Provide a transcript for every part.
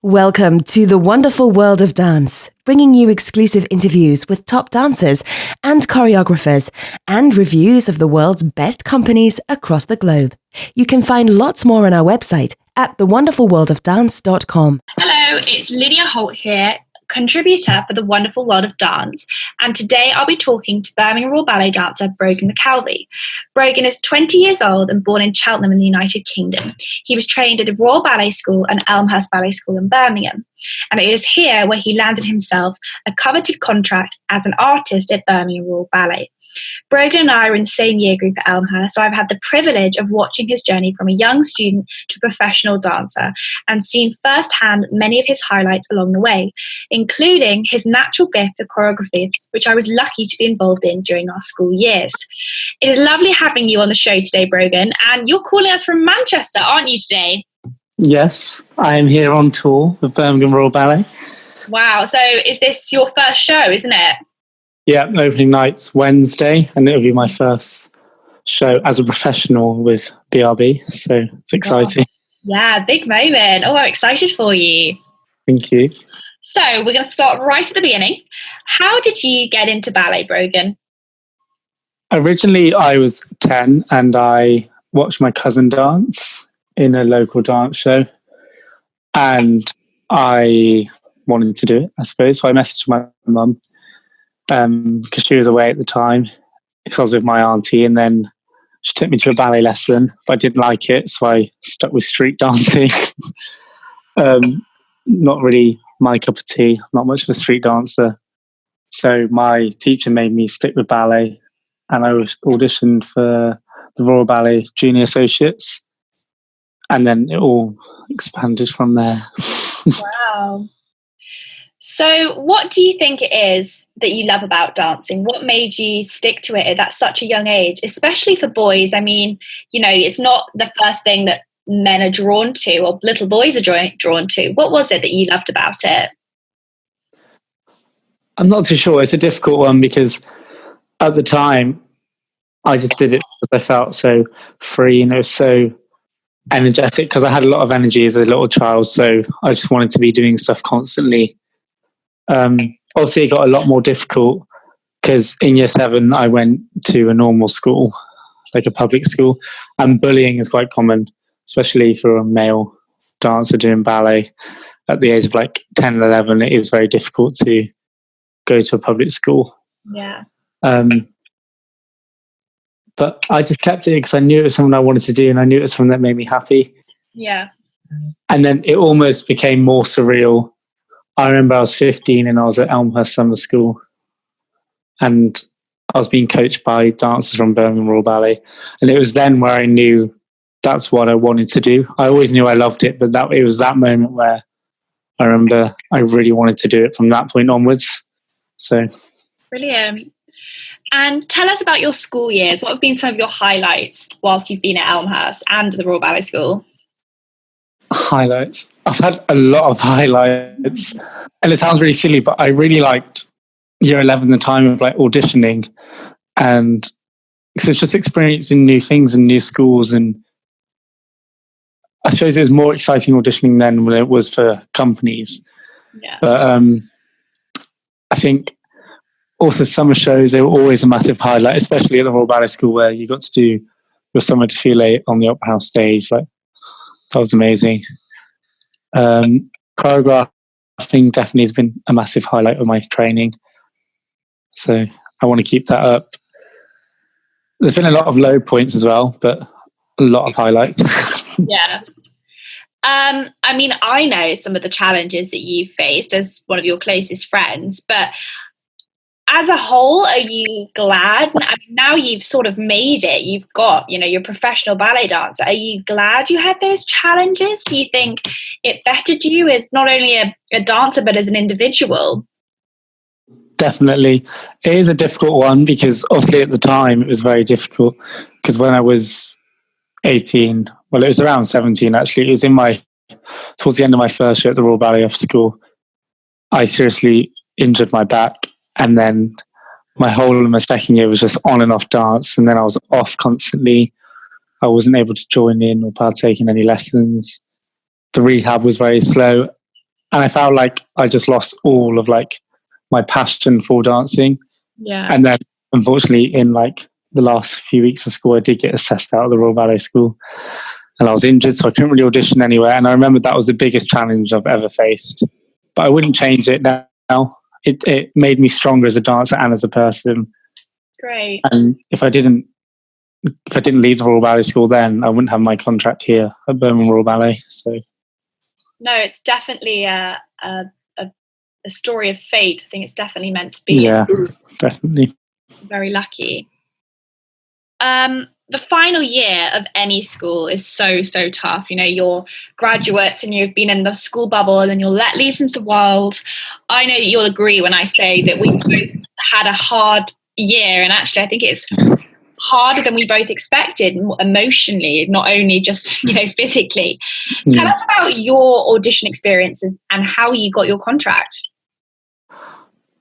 Welcome to the wonderful world of dance, bringing you exclusive interviews with top dancers and choreographers and reviews of the world's best companies across the globe. You can find lots more on our website at thewonderfulworldofdance.com. Hello, it's Lydia Holt here, contributor for The Wonderful World of Dance, and today I'll be talking to Birmingham Royal Ballet dancer Brogan McKelvey. Brogan is 20 years old and born in Cheltenham in the United Kingdom. He was trained at the Royal Ballet School and Elmhurst Ballet School in Birmingham, and it is here where he landed himself a coveted contract as an artist at Birmingham Royal Ballet. Brogan and I are in the same year group at Elmhurst, so I've had the privilege of watching his journey from a young student to a professional dancer and seen firsthand many of his highlights along the way, including his natural gift for choreography, which I was lucky to be involved in during our school years. It is lovely having you on the show today, Brogan, and you're calling us from Manchester, aren't you, today? Yes, I am here on tour with Birmingham Royal Ballet. Wow, so is this your first show, isn't it? Yeah, opening night's Wednesday, and it'll be my first show as a professional with BRB, so it's exciting. Wow. Yeah, big moment. Oh, I'm excited for you. Thank you. So we're going to start right at the beginning. How did you get into ballet, Brogan? Originally, I was 10 and I watched my cousin dance in a local dance show, and I wanted to do it, I suppose. So I messaged my mum because she was away at the time because I was with my auntie, and then she took me to a ballet lesson, but I didn't like it, so I stuck with street dancing. Not really my cup of tea, not much of a street dancer. So my teacher made me stick with ballet, and I auditioned for the Royal Ballet Junior Associates, and then it all expanded from there. Wow. So what do you think it is that you love about dancing? What made you stick to it at such a young age, especially for boys? I mean, you know, it's not the first thing that men are drawn to or little boys are drawn to. What was it that you loved about it? I'm not too sure. It's a difficult one because at the time I just did it because I felt so free and it was so energetic because I had a lot of energy as a little child. So I just wanted to be doing stuff constantly. Obviously, it got a lot more difficult because in year 7, I went to a normal school, like a public school, and bullying is quite common, especially for a male dancer doing ballet. At the age of like 10 and 11, it is very difficult to go to a public school. Yeah. But I just kept it because I knew it was something I wanted to do, and I knew it was something that made me happy. Yeah. And then it almost became more surreal. I remember I was 15 and I was at Elmhurst Summer School, and I was being coached by dancers from Birmingham Royal Ballet. And it was then where I knew that's what I wanted to do. I always knew I loved it, but it was that moment where I remember I really wanted to do it from that point onwards. So Brilliant. And tell us about your school years. What have been some of your highlights whilst you've been at Elmhurst and the Royal Ballet School? Highlights. I've had a lot of highlights, and it sounds really silly, but I really liked year 11, the time of like auditioning, and so it's just experiencing new things and new schools. And I suppose it was more exciting auditioning then than it was for companies. Yeah. But I think also summer shows, they were always a massive highlight, especially at the Royal Ballet School where you got to do your summer défilé on the Opera House stage. Like, that was amazing. Choreographing definitely has been a massive highlight of my training. So I want to keep that up. There's been a lot of low points as well, but a lot of highlights. Yeah. I mean, I know some of the challenges that you've faced as one of your closest friends, but as a whole, are you glad? I mean, now you've sort of made it. You've got, you're a professional ballet dancer. Are you glad you had those challenges? Do you think it bettered you as not only a dancer, but as an individual? Definitely. It is a difficult one because obviously at the time it was very difficult because when I was 18, well, it was around 17 actually, it was towards the end of my first year at the Royal Ballet School, I seriously injured my back. And then my whole of my second year was just on and off dance. And then I was off constantly. I wasn't able to join in or partake in any lessons. The rehab was very slow. And I felt like I just lost all of like my passion for dancing. Yeah. And then unfortunately in like the last few weeks of school, I did get assessed out of the Royal Ballet School and I was injured, so I couldn't really audition anywhere. And I remember that was the biggest challenge I've ever faced, but I wouldn't change it now. It made me stronger as a dancer and as a person. Great. And if I didn't leave the Royal Ballet School then, I wouldn't have my contract here at Birmingham Royal Ballet. So no, it's definitely a story of fate. I think it's definitely meant to be. Yeah, definitely. Very lucky. The final year of any school is so tough. You know, you're graduates and you've been in the school bubble and then you're let loose into the world. I know that you'll agree when I say that we've both had a hard year, and actually I think it's harder than we both expected emotionally, not only just, you know, physically. Tell us about your audition experiences and how you got your contract.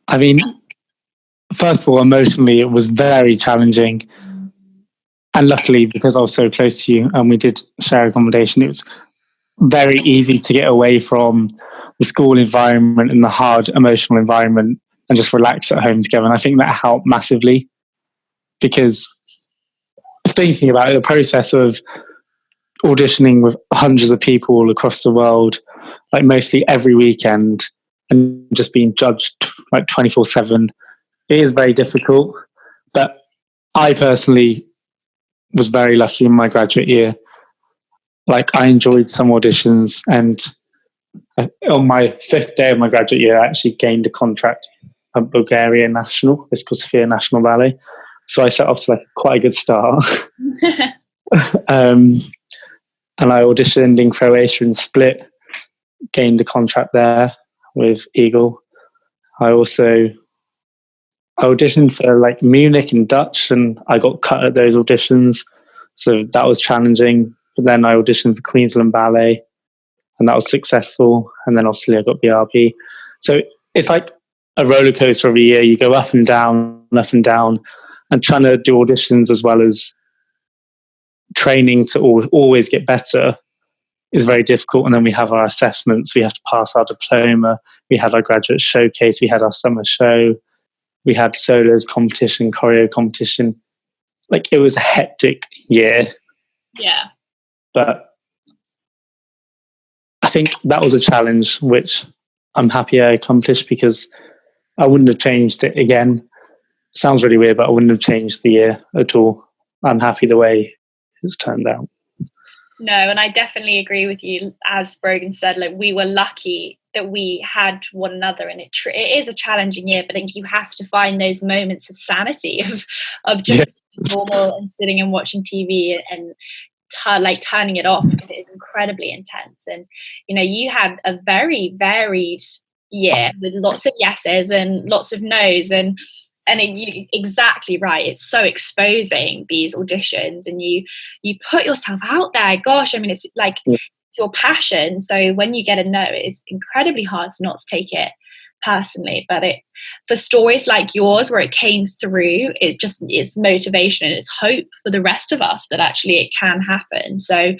I mean, first of all, emotionally, it was very challenging. And luckily, because I was so close to you and we did share accommodation, it was very easy to get away from the school environment and the hard emotional environment and just relax at home together. And I think that helped massively, because thinking about it, the process of auditioning with hundreds of people all across the world, like mostly every weekend, and just being judged like 24/7, it is very difficult. But I personally was very lucky in my graduate year. Like, I enjoyed some auditions, and on my 5th day of my graduate year, I actually gained a contract at Bulgaria National. It's called Sphere National Ballet. So I set off to like quite a good start. And I auditioned in Croatia and Split, gained a contract there with Eagle. I auditioned for like Munich and Dutch, and I got cut at those auditions. So that was challenging. But then I auditioned for Queensland Ballet, and that was successful. And then obviously I got BRB. So it's like a roller coaster every year. You go up and down, and trying to do auditions as well as training to always get better is very difficult. And then we have our assessments. We have to pass our diploma. We had our graduate showcase. We had our summer show. We had solos competition, choreo competition. Like, it was a hectic year. Yeah. But I think that was a challenge which I'm happy I accomplished, because I wouldn't have changed it again. Sounds really weird, but I wouldn't have changed the year at all. I'm happy the way it's turned out. No, and I definitely agree with you. As Brogan said, like, we were lucky that we had one another, and it is a challenging year, but I think you have to find those moments of sanity of just normal and sitting and watching TV and like turning it off, because it is incredibly intense. And you know, you had a very varied year with lots of yeses and lots of nos, and you're exactly right. It's so exposing, these auditions, and you put yourself out there. Gosh, I mean, it's like it's your passion. So when you get a no, it's incredibly hard to not take it personally. But for stories like yours, where it came through, it's motivation and it's hope for the rest of us that actually it can happen. So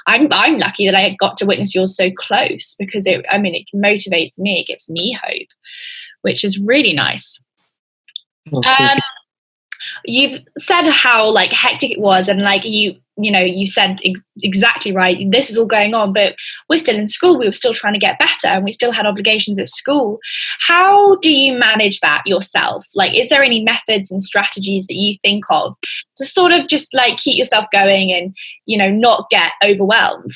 I'm lucky that I got to witness yours so close, because it motivates me, it gives me hope, which is really nice. You've said how like hectic it was, and like you said exactly right, this is all going on, but we're still in school, we were still trying to get better, and we still had obligations at school. How do you manage that yourself? Like, is there any methods and strategies that you think of to sort of just like keep yourself going and, you know, not get overwhelmed?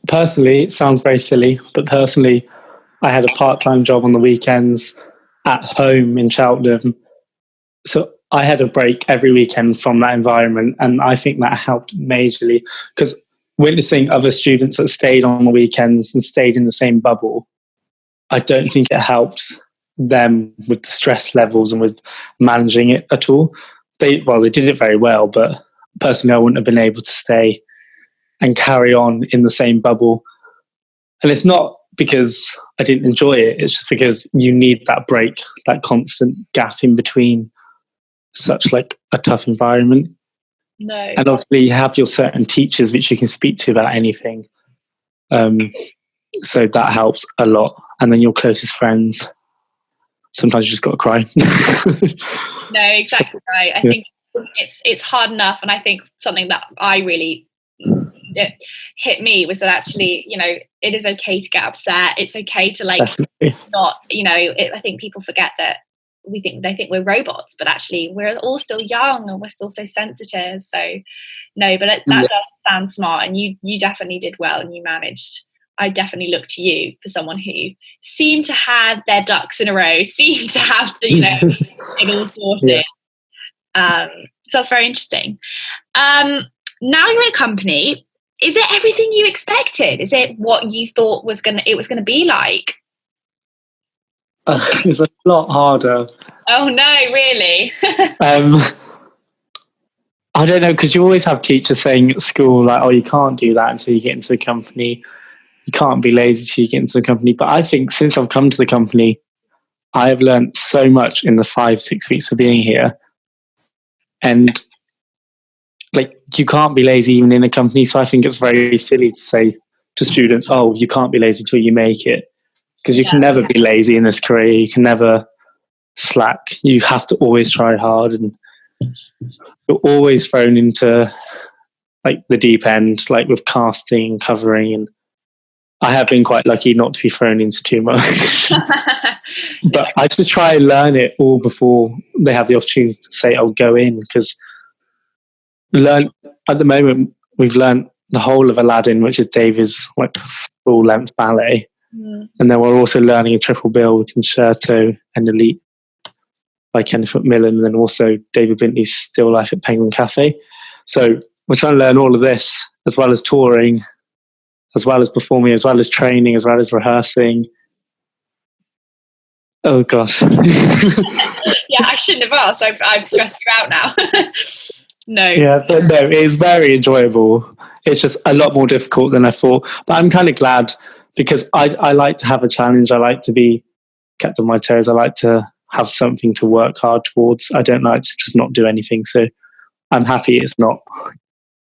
Personally, it sounds very silly, but personally, I had a part-time job on the weekends at home in Cheltenham. So I had a break every weekend from that environment, and I think that helped majorly, because witnessing other students that stayed on the weekends and stayed in the same bubble, I don't think it helped them with the stress levels and with managing it at all. They did it very well, but personally I wouldn't have been able to stay and carry on in the same bubble. And it's not because I didn't enjoy it, it's just because you need that break, that constant gap in between such like a tough environment. No. And obviously you have your certain teachers which you can speak to about anything. So that helps a lot. And then your closest friends, sometimes you just got to cry. No, exactly right. I think it's hard enough. And I think something that I really it hit me was that actually, it is okay to get upset. It's okay to Definitely. not, I think people forget that they think we're robots, but actually we're all still young and we're still so sensitive. So no, but that does sound smart, and you definitely did well, and you managed. I definitely look to you for someone who seemed to have their ducks in a row, seemed to have it all sorted. So that's very interesting. Now you're in a company. Is it everything you expected? Is it what you thought it was gonna be like? It's a lot harder. Oh no, really? I don't know, because you always have teachers saying at school, like, oh, you can't do that until you get into a company. You can't be lazy until you get into a company. But I think since I've come to the company, I have learned so much in the 5-6 weeks of being here. And you can't be lazy even in a company. So I think it's very silly to say to students, oh, you can't be lazy till you make it. Because you can never be lazy in this career. You can never slack. You have to always try hard, and you're always thrown into the deep end, with casting, covering, and I have been quite lucky not to be thrown into too much. But I just try and learn it all before they have the opportunity to say, "Oh, go in," because at the moment we've learned the whole of Aladdin, which is David's full length ballet, and then we're also learning a triple bill with Concerto and Elite by Kenneth McMillan, and then also David Bintley's Still Life at Penguin Cafe. So we're trying to learn all of this, as well as touring, as well as performing, as well as training, as well as rehearsing. Oh gosh. Yeah, I shouldn't have asked. I've stressed you out now. No. Yeah, but no, it's very enjoyable. It's just a lot more difficult than I thought. But I'm kind of glad, because I like to have a challenge. I like to be kept on my toes. I like to have something to work hard towards. I don't like to just not do anything. So I'm happy it's not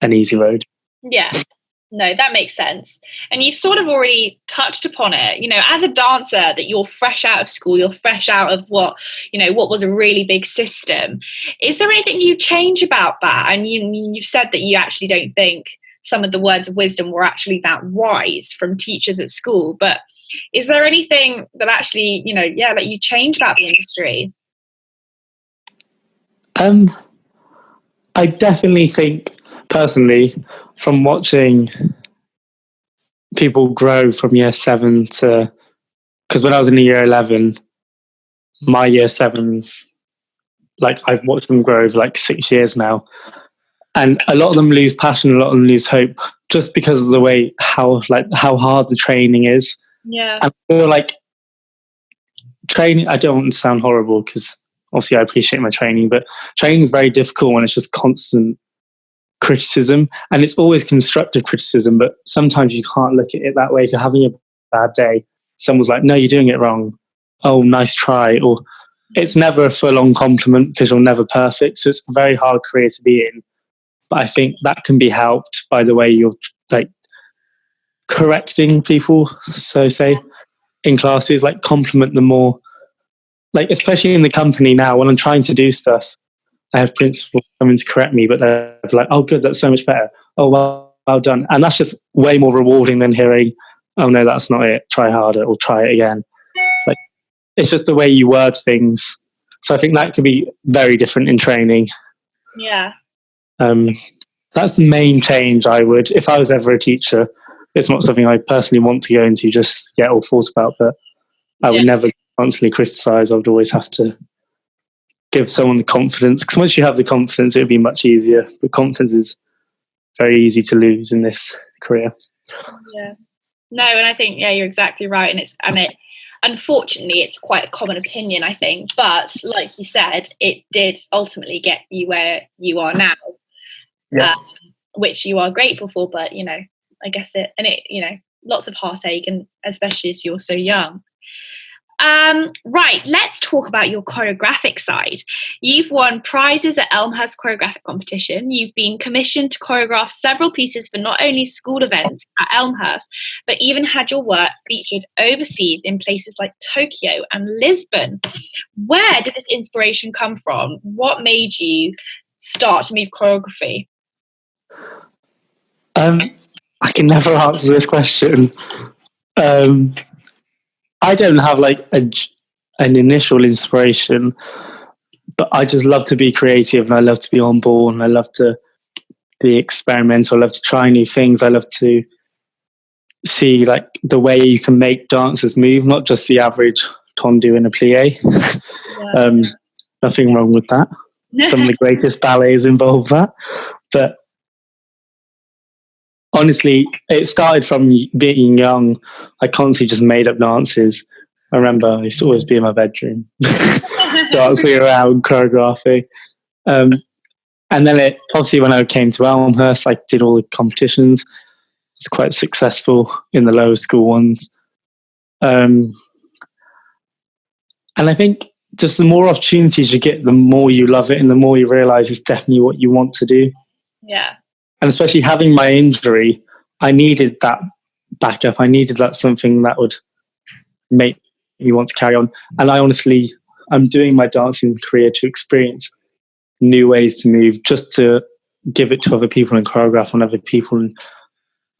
an easy road. Yeah. No, that makes sense. And you've sort of already touched upon it, as a dancer, that you're fresh out of school, you're fresh out of what was a really big system. Is there anything you change about that? And you've said that you actually don't think some of the words of wisdom were actually that wise from teachers at school, but is there anything that actually, you change about the industry? I definitely think, personally, from watching people grow from year 7 to, because when I was in year 11, my year 7s, I've watched them grow over 6 years now, and a lot of them lose passion, a lot of them lose hope, just because of the way how hard the training is. Yeah. And I feel like training, I don't want to sound horrible, because obviously I appreciate my training, but training is very difficult when it's just constant criticism, and it's always constructive criticism, but sometimes you can't look at it that way. If you're having a bad day, someone's like, no, you're doing it wrong, oh, nice try, or it's never a full-on compliment, because you're never perfect. So it's a very hard career to be in, but I think that can be helped by the way you're correcting people, so say in classes, compliment them more, especially in the company now, when I'm trying to do stuff, I have principals coming to correct me, but they're like, oh, good, that's so much better. Oh, well done. And that's just way more rewarding than hearing, oh, no, that's not it. Try harder, or try it again. It's just the way you word things. So I think that could be very different in training. Yeah. That's the main change I would, if I was ever a teacher. It's not something I personally want to go into, just get all thoughts about, but I would never constantly criticize. I would always have to give someone the confidence, because once you have the confidence, it would be much easier. But confidence is very easy to lose in this career. Yeah. No, and I think you're exactly right, and unfortunately it's quite a common opinion, I think, but like you said, it did ultimately get you where you are now. Yeah. Which you are grateful for, but I guess it lots of heartache, and especially as you're so young. Right, let's talk about your choreographic side. You've won prizes at Elmhurst choreographic competition. You've been commissioned to choreograph several pieces for not only school events at Elmhurst, but even had your work featured overseas in places like Tokyo and Lisbon. Where did this inspiration come from? What made you start to move choreography? I can never answer this question. I don't have like an initial inspiration, but I just love to be creative and I love to be on board and I love to be experimental. I love to try new things. I love to see like the way you can make dancers move, not just the average tendu in a plie. Nothing wrong with that. Some of the greatest ballets involve that. But honestly, it started from being young. I constantly just made up dances. I remember I used to always be in my bedroom dancing around, choreographing. And then obviously when I came to Elmhurst, I did all the competitions. It's quite successful in the lower school ones. And I think just the more opportunities you get, the more you love it and the more you realise it's definitely what you want to do. Yeah. And especially having my injury, I needed that backup. I needed that something that would make me want to carry on. And I'm doing my dancing career to experience new ways to move, just to give it to other people and choreograph on other people. And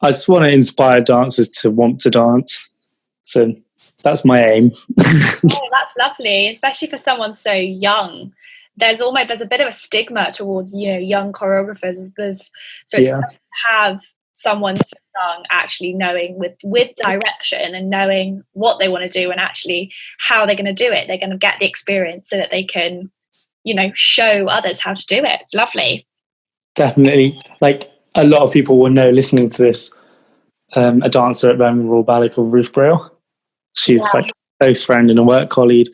I just want to inspire dancers to want to dance. So that's my aim. Oh, that's lovely, especially for someone so young. There's a bit of a stigma towards young choreographers. It's nice to have someone so young actually knowing with direction and knowing what they want to do and actually how they're going to do it. They're going to get the experience so that they can show others how to do it. It's lovely. Definitely. Like a lot of people will know listening to this, a dancer at Birmingham Royal Ballet called Ruth Brill. She's like a close friend and a work colleague,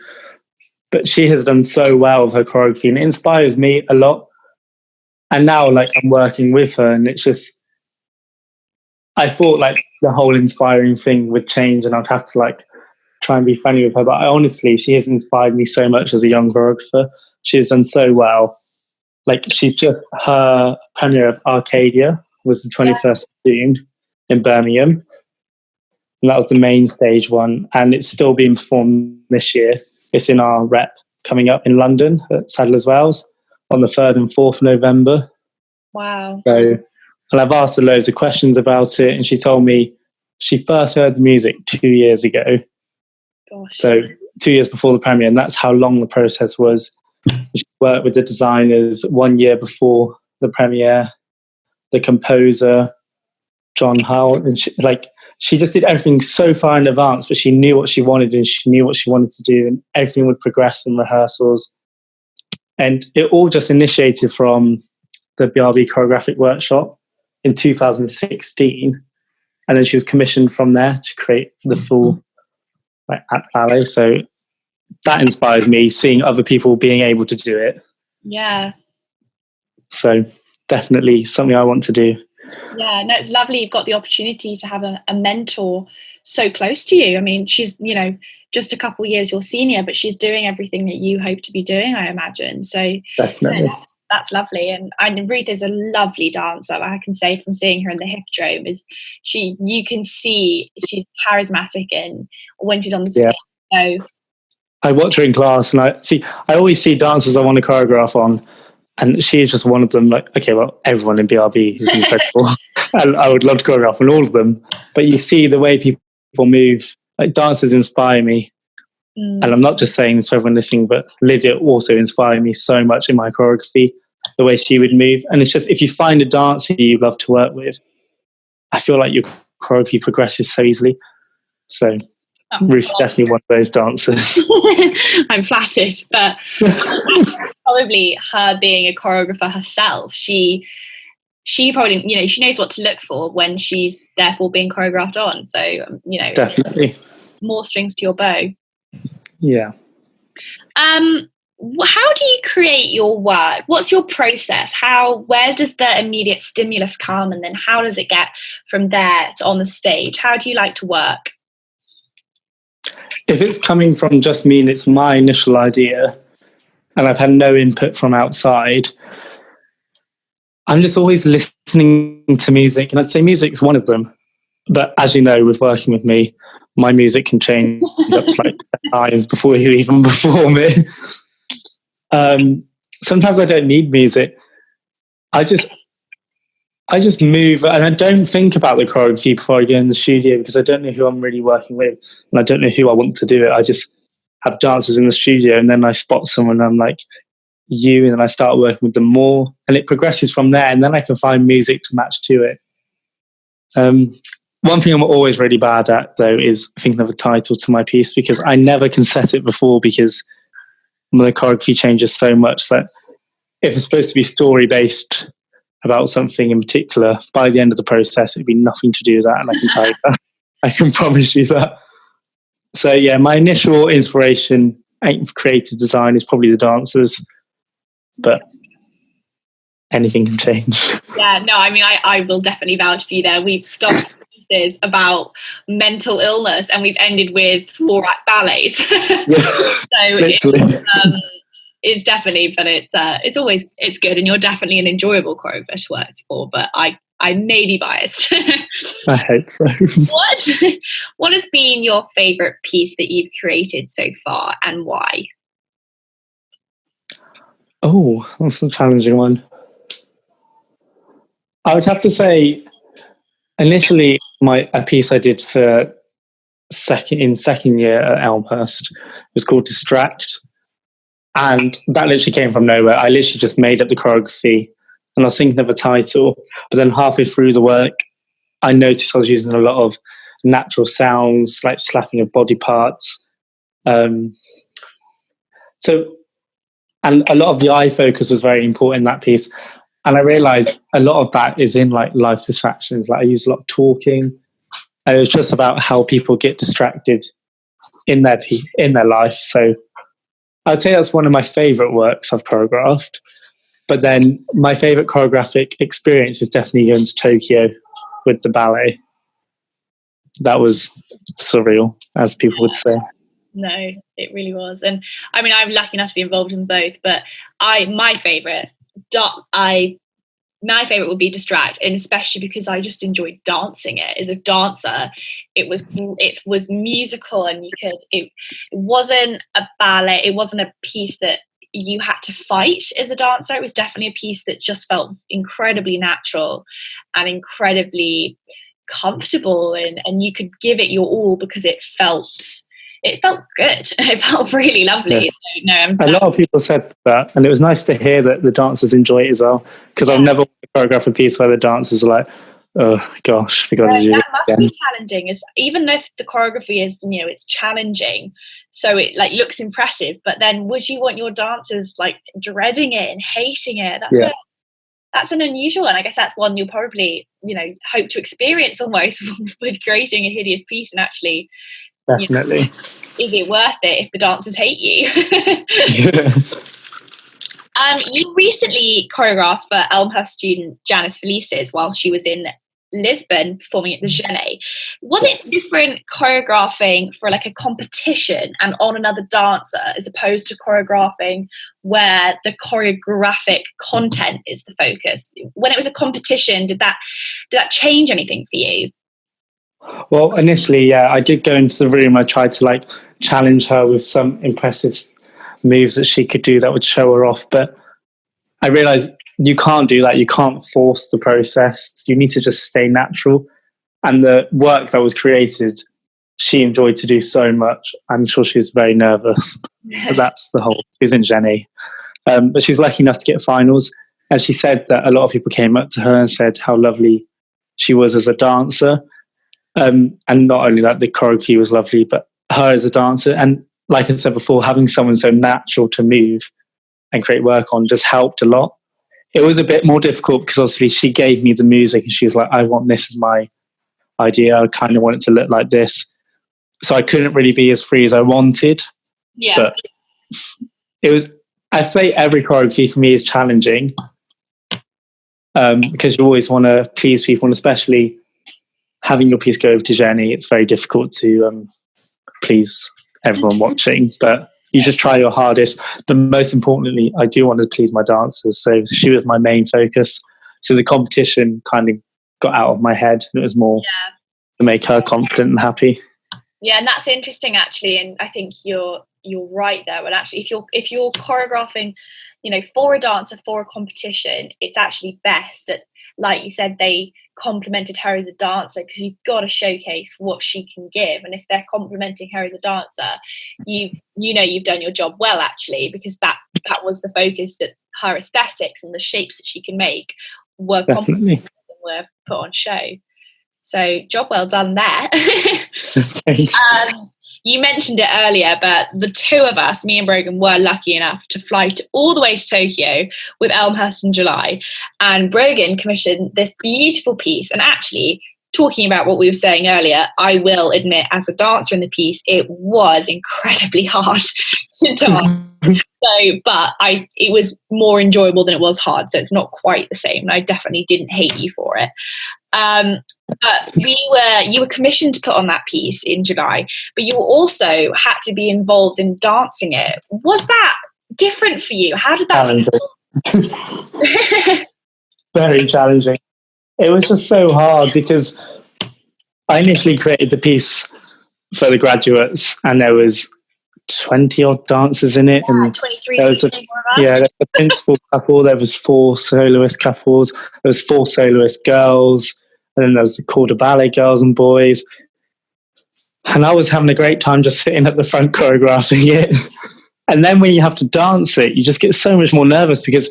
but she has done so well with her choreography and it inspires me a lot. And now like I'm working with her and it's just, I thought like the whole inspiring thing would change and I'd have to like try and be funny with her. But she has inspired me so much as a young choreographer. She's done so well. Like her premiere of Arcadia was the 21st of June in Birmingham. And that was the main stage one. And it's still being performed this year. It's in our rep coming up in London at Sadler's Wells on the 3rd and 4th of November. Wow. So, and I've asked her loads of questions about it. And she told me she first heard the music 2 years ago. Gosh. So 2 years before the premiere. And that's how long the process was. She worked with the designers 1 year before the premiere, the composer, John Holt. And she just did everything so far in advance, but she knew what she wanted and she knew what she wanted to do and everything would progress in rehearsals. And it all just initiated from the BRB choreographic workshop in 2016. And then she was commissioned from there to create the full act ballet. So that inspired me, seeing other people being able to do it. Yeah. So definitely something I want to do. Yeah, no, it's lovely you've got the opportunity to have a mentor so close to you. I mean, she's, just a couple of years your senior, but she's doing everything that you hope to be doing, I imagine. So definitely. That's lovely. And Ruth is a lovely dancer. I can say from seeing her in the Hippodrome you can see she's charismatic and when she's on the stage. So I watch her in class and I always see dancers I want to choreograph on. And she is just one of them. Like, okay, well, everyone in BRB is incredible. And I would love to choreograph on all of them. But you see the way people move. Like, dancers inspire me. And I'm not just saying this to everyone listening, but Lydia also inspired me so much in my choreography, the way she would move. And it's just, if you find a dancer you love to work with, I feel like your choreography progresses so easily. So Ruth's definitely one of those dancers. I'm flattered, but probably her being a choreographer herself, she probably, she knows what to look for when she's therefore being choreographed on. So, definitely more strings to your bow. Yeah. How do you create your work? What's your process? Where does the immediate stimulus come? And then how does it get from there to on the stage? How do you like to work? if it's coming from just me and it's my initial idea and I've had no input from outside, I'm just always listening to music. And I'd say music's one of them. But as you know, with working with me, my music can change up to like 10 times before you even perform it. Sometimes I don't need music. I just move, and I don't think about the choreography before I go in the studio because I don't know who I'm really working with, and I don't know who I want to do it. I just have dancers in the studio, and then I spot someone, and I'm like, you, and then I start working with them more, and it progresses from there, and then I can find music to match to it. One thing I'm always really bad at, though, is thinking of a title to my piece because I never can set it before because the choreography changes so much that if it's supposed to be story-based about something in particular, by the end of the process, it'd be nothing to do with that, and I can tell you that. I can promise you that. So, yeah, my initial inspiration for creative design is probably the dancers, but anything can change. Yeah, no, I mean, I will definitely vouch for you there. We've stopped speeches about mental illness and we've ended with 4-act ballets. Yeah, so it's definitely, but it's always, it's good, and you're definitely an enjoyable choreographer to work for, but I may be biased. I hope so. What has been your favourite piece that you've created so far and why? Oh, that's a challenging one. I would have to say, initially, a piece I did for second year at Elmhurst was called Distract. And that literally came from nowhere. I literally just made up the choreography and I was thinking of a title. But then halfway through the work, I noticed I was using a lot of natural sounds, like slapping of body parts. And a lot of the eye focus was very important in that piece. And I realized a lot of that is in like life's distractions. Like I use a lot of talking. And it was just about how people get distracted in their life. So I'd say that's one of my favorite works I've choreographed. But then my favorite choreographic experience is definitely going to Tokyo with the ballet. That was surreal, as people would say. No, it really was. And I mean, I'm lucky enough to be involved in both, but my favorite would be Distract, and especially because I just enjoyed dancing it. As a dancer, it was musical, and it wasn't a ballet, it wasn't a piece that you had to fight as a dancer. It was definitely a piece that just felt incredibly natural and incredibly comfortable, and you could give it your all because it felt good. It felt really lovely. Yeah. So, a lot of people said that, and it was nice to hear that the dancers enjoy it as well, because I've never choreographed a piece where the dancers are like, oh gosh, we got to do it. That must be challenging, is even if the choreography is, it's challenging, so it like looks impressive, but then would you want your dancers like dreading it and hating it? That's an unusual one. I guess that's one you'll probably hope to experience almost with creating a hideous piece. And actually, definitely, is it worth it if the dancers hate you? You recently choreographed for Elmhurst student Janice Felices while she was in Lisbon performing at the Genet. Was it different choreographing for like a competition and on another dancer as opposed to choreographing where the choreographic content is the focus? When it was a competition, did that change anything for you? Well, initially, I did go into the room. I tried to like challenge her with some impressive moves that she could do that would show her off. But I realized you can't do that. You can't force the process. You need to just stay natural. And the work that was created, she enjoyed to do so much. I'm sure she was very nervous. But that's the whole, she was in Jenny. But she was lucky enough to get finals. And she said that a lot of people came up to her and said how lovely she was as a dancer. And not only that, the choreography was lovely, but her as a dancer. And like I said before, having someone so natural to move and create work on just helped a lot. It was a bit more difficult because obviously she gave me the music and she was like, I want this as my idea. I kind of want it to look like this. So I couldn't really be as free as I wanted. Yeah. But it was, I'd say every choreography for me is challenging because you always want to please people, and especially having your piece go over to Jenny, it's very difficult to please everyone watching, but you just try your hardest. But most importantly, I do want to please my dancers. So she was my main focus. So the competition kind of got out of my head. It was more to make her confident and happy. Yeah, and that's interesting actually. And I think you're right there. But actually, if you're choreographing, for a dancer for a competition, it's actually best that, like you said, they complimented her as a dancer, because you've got to showcase what she can give. And if they're complimenting her as a dancer, you've done your job well actually, because that was the focus, that her aesthetics and the shapes that she can make were complimented and were put on show. So job well done there. You mentioned it earlier, but the two of us, me and Brogan, were lucky enough to fly all the way to Tokyo with Elmhurst in July. And Brogan commissioned this beautiful piece. And actually, talking about what we were saying earlier, I will admit, as a dancer in the piece, it was incredibly hard to dance. It was more enjoyable than it was hard. So it's not quite the same. And I definitely didn't hate you for it. But you were commissioned to put on that piece in July, but you also had to be involved in dancing it. Was that different for you? How did that feel? Very challenging. It was just so hard because I initially created the piece for the graduates, and there was 20 odd dancers in it, and 23. There was a principal couple. There was 4 soloist couples. There was 4 soloist girls, and then there was the corps de ballet girls and boys. And I was having a great time just sitting at the front choreographing it. And then when you have to dance it, you just get so much more nervous, because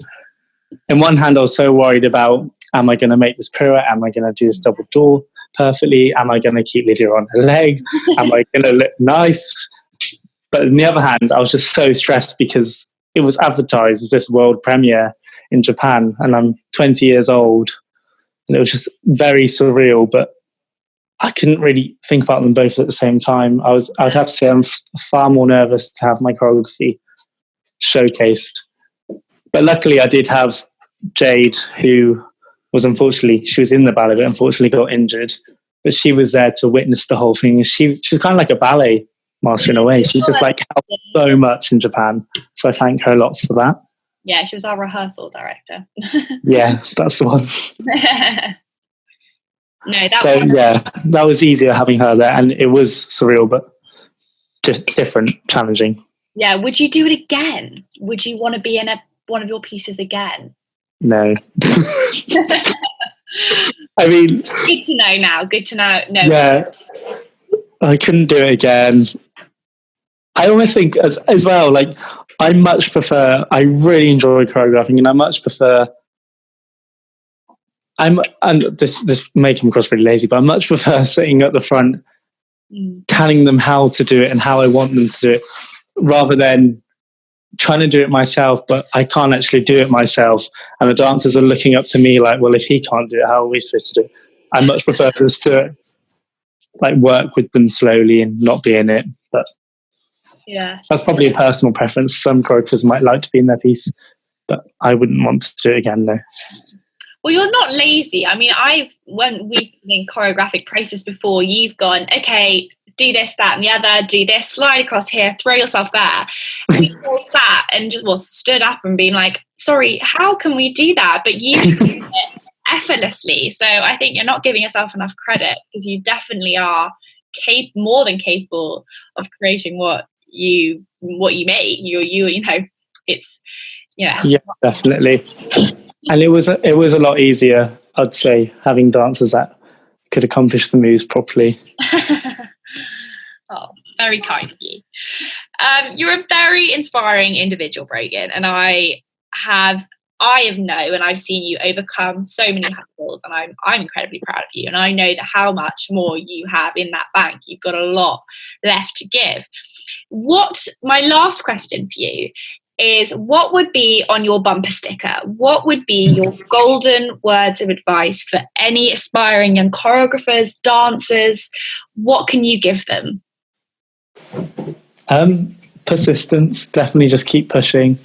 in one hand I was so worried about, am I going to make this pirouette? Am I going to do this double door perfectly? Am I going to keep Lydia on her leg? Am I going to look nice? But on the other hand, I was just so stressed because it was advertised as this world premiere in Japan, and I'm 20 years old, and it was just very surreal. But I couldn't really think about them both at the same time. I'd have to say I'm far more nervous to have my choreography showcased. But luckily, I did have Jade, who was she was in the ballet, but unfortunately got injured. But she was there to witness the whole thing. She was kind of like a ballet master in a way. She just helped so much in Japan. So I thank her a lot for that. Yeah, she was our rehearsal director. Yeah, that's the one. That was easier having her there, and it was surreal, but just different, challenging. Yeah, would you do it again? Would you want to be in one of your pieces again? No. I mean, good to know now. Good to know. No. Yeah, I couldn't do it again. I almost think as well, I much prefer, I really enjoy choreographing, and I much prefer, and this may come across really lazy, but I much prefer sitting at the front, telling them how to do it and how I want them to do it, rather than trying to do it myself, but I can't actually do it myself. And the dancers are looking up to me like, well, if he can't do it, how are we supposed to do it? I much prefer just to work with them slowly and not be in it. But yeah, that's probably a personal preference. Some choreographers might like to be in their piece, but I wouldn't want to do it again, no. Well, you're not lazy. I mean, when we've been in choreographic process before, you've gone, okay, do this, that, and the other, do this, slide across here, throw yourself there. We all sat and just stood up and been like, sorry, how can we do that? But you do it effortlessly. So I think you're not giving yourself enough credit, because you definitely are more than capable of creating what you make. It's yeah, definitely. And it was a lot easier, I'd say, having dancers that could accomplish the moves properly. Oh, very kind of you. You're a very inspiring individual, Brogan, and I have known, and I've seen you overcome so many hurdles, and I'm incredibly proud of you. And I know that how much more you have in that bank. You've got a lot left to give. My last question for you is, what would be on your bumper sticker? What would be your golden words of advice for any aspiring young choreographers, dancers? What can you give them? Persistence. Definitely just keep pushing.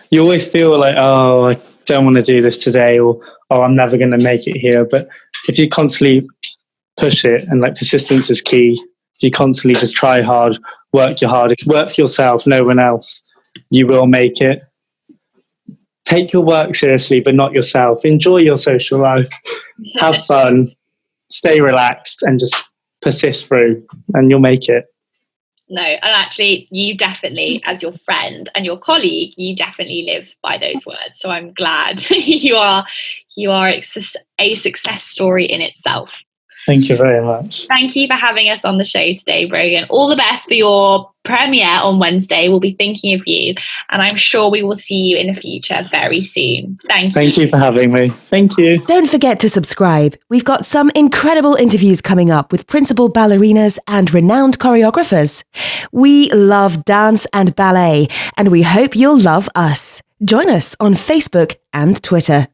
You always feel like, oh, I don't want to do this today, or oh, I'm never going to make it here. But if you constantly push it, and persistence is key if you constantly just try hard, work your hardest, work for yourself, no one else, you will make it. Take your work seriously, but not yourself. Enjoy your social life. Have fun. Stay relaxed and just persist through, and you'll make it. No, and actually, you definitely, as your friend and your colleague, you definitely live by those words. So I'm glad you are a success story in itself. Thank you very much. Thank you for having us on the show today, Brogan. All the best for your premiere on Wednesday. We'll be thinking of you, and I'm sure we will see you in the future very soon. Thank you for having me. Thank you. Don't forget to subscribe. We've got some incredible interviews coming up with principal ballerinas and renowned choreographers. We love dance and ballet, and we hope you'll love us. Join us on Facebook and Twitter.